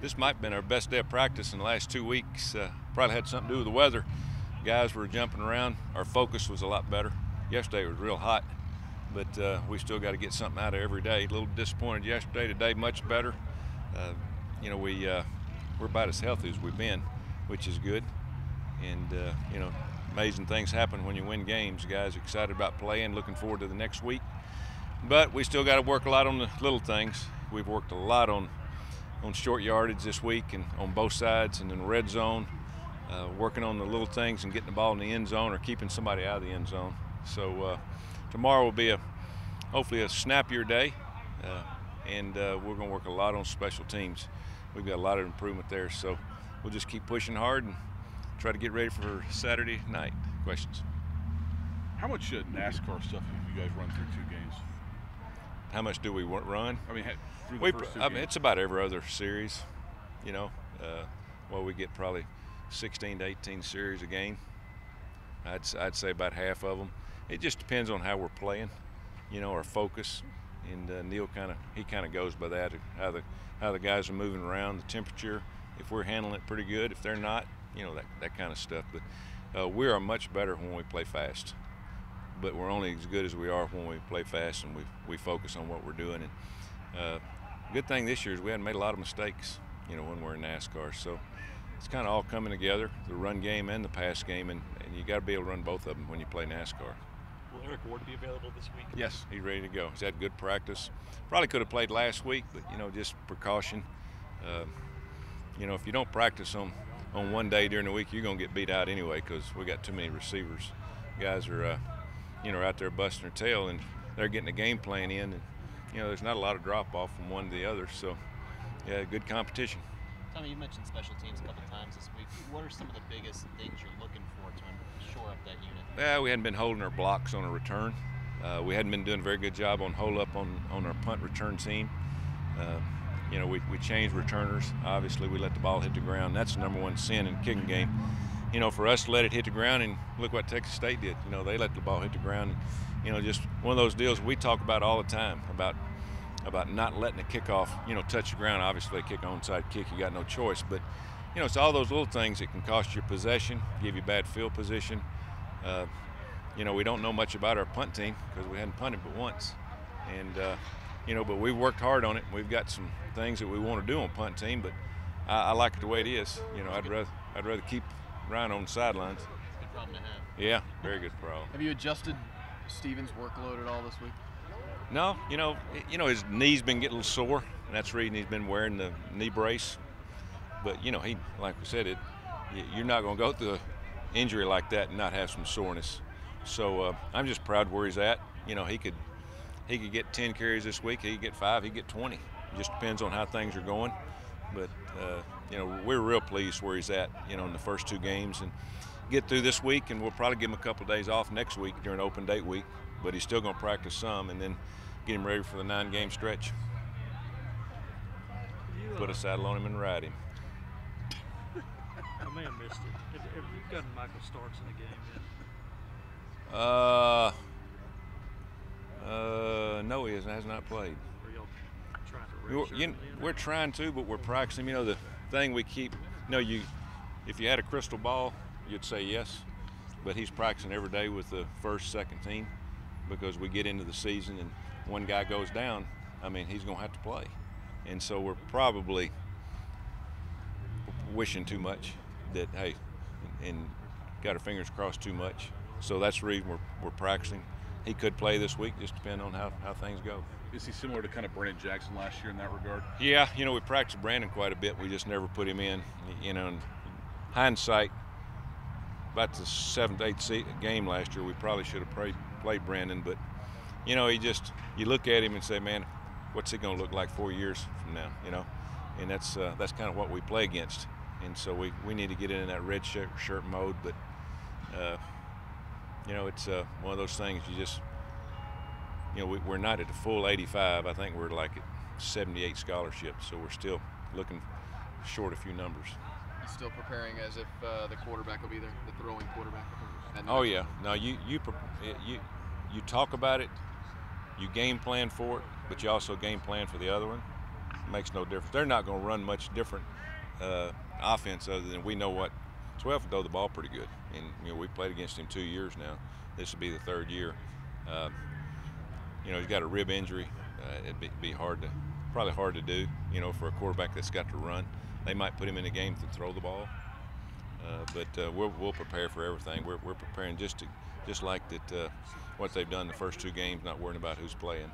this might have been our best day of practice in the last 2 weeks. Probably had something to do with the weather. Guys were jumping around. Our focus was a lot better. Yesterday it was real hot, but we still got to get something out of every day. A little disappointed yesterday. Today much better. You know, we're about as healthy as we've been, which is good. And you know, amazing things happen when you win games. Guys are excited about playing, looking forward to the next week. But we still got to work a lot on the little things. We've worked a lot on short yardage this week and on both sides and in the red zone, working on the little things and getting the ball in the end zone or keeping somebody out of the end zone. So tomorrow will be hopefully a snappier day, and we're going to work a lot on special teams. We've got a lot of improvement there, so we'll just keep pushing hard and try to get ready for Saturday night. Questions? How much NASCAR stuff have you guys run through 2 games? How much do we run? I mean, through the first 2 games. It's about every other series, you know. Well, we get probably 16 to 18 series a game. I'd say about half of them. It just depends on how we're playing, you know, our focus. And Neil kind of goes by that, how the guys are moving around, the temperature. If we're handling it pretty good, if they're not, you know, that kind of stuff. But we are much better when we play fast. But we're only as good as we are when we play fast and we focus on what we're doing. And good thing this year is we haven't made a lot of mistakes, you know, when we're in NASCAR. So it's kind of all coming together, the run game and the pass game, and you got to be able to run both of them when you play NASCAR. Will Eric Ward be available this week? Yes, he's ready to go. He's had good practice. Probably could have played last week, but, you know, just precaution. You know, if you don't practice on one day during the week, you're going to get beat out anyway because we got too many receivers. Guys are, you know, out there busting their tail, and they're getting the game plan in. And, you know, there's not a lot of drop-off from one to the other. So, yeah, good competition. Tommy, you mentioned special teams a couple times this week. What are some of the biggest things you're looking for to shore up that unit? Yeah, we hadn't been holding our blocks on a return. We hadn't been doing a very good job on hold-up on our punt return team. You know, we changed returners. Obviously, we let the ball hit the ground. That's the number one sin in the kicking game. You know, for us to let it hit the ground, and look what Texas State did. You know, they let the ball hit the ground. And, you know, just one of those deals we talk about all the time about not letting the kickoff, you know, touch the ground. Obviously, a kick onside kick, you got no choice. But, you know, it's all those little things that can cost you possession, give you bad field position. You know, we don't know much about our punt team because we hadn't punted but once. And, you know, but we've worked hard on it. We've got some things that we want to do on punt team, but I like it the way it is. You know, I'd rather keep Ryan on the sidelines. Good problem to have. Yeah, very good problem. Have you adjusted Stevens' workload at all this week? No, you know his knee's been getting a little sore, and that's the reason he's been wearing the knee brace. But you know, he, like we said, you're not going to go through an injury like that and not have some soreness. So I'm just proud where he's at. You know, he could get 10 carries this week. He could get 5. He could get 20. It just depends on how things are going. But you know, we're real pleased where he's at. You know, in the first 2 games, and get through this week, and we'll probably give him a couple of days off next week during open date week. But he's still going to practice some, and then get him ready for the 9-game stretch. Put a saddle on him and ride him. I may have missed it. Have you gotten Michael Starks in the game yet? No, he has not played. Are y'all trying to redshirt him in? We're trying to, but we're practicing. You know, the thing we keep, if you had a crystal ball, you'd say yes. But he's practicing every day with the first, second team because we get into the season and one guy goes down, I mean, he's going to have to play. And so we're probably wishing too much that, hey, and got our fingers crossed too much. So that's the reason we're practicing. He could play this week, just depending on how things go. Is he similar to kind of Brandon Jackson last year in that regard? Yeah, you know, we practiced Brandon quite a bit. We just never put him in. You know, in hindsight, about the 7th, 8th game last year, we probably should have played Brandon. But, you know, you look at him and say, man, what's he going to look like 4 years from now, you know? And that's kind of what we play against. And so we need to get in that red shirt mode. But, you know, it's one of those things you know, we're not at the full 85. I think we're like at 78 scholarships, so we're still looking short a few numbers. You still preparing as if the quarterback will be there, the throwing quarterback? Oh yeah. No, you talk about it, you game plan for it, but you also game plan for the other one. makes no difference. They're not going to run much different offense other than we know what. So we have to throw the ball pretty good. And we played against him 2 years now. This will be the third year. He's got a rib injury. It'd be probably hard to do. For a quarterback that's got to run. They might put him in a game to throw the ball. But we'll prepare for everything. We're preparing just like that. What they've done the first 2 games, not worrying about who's playing.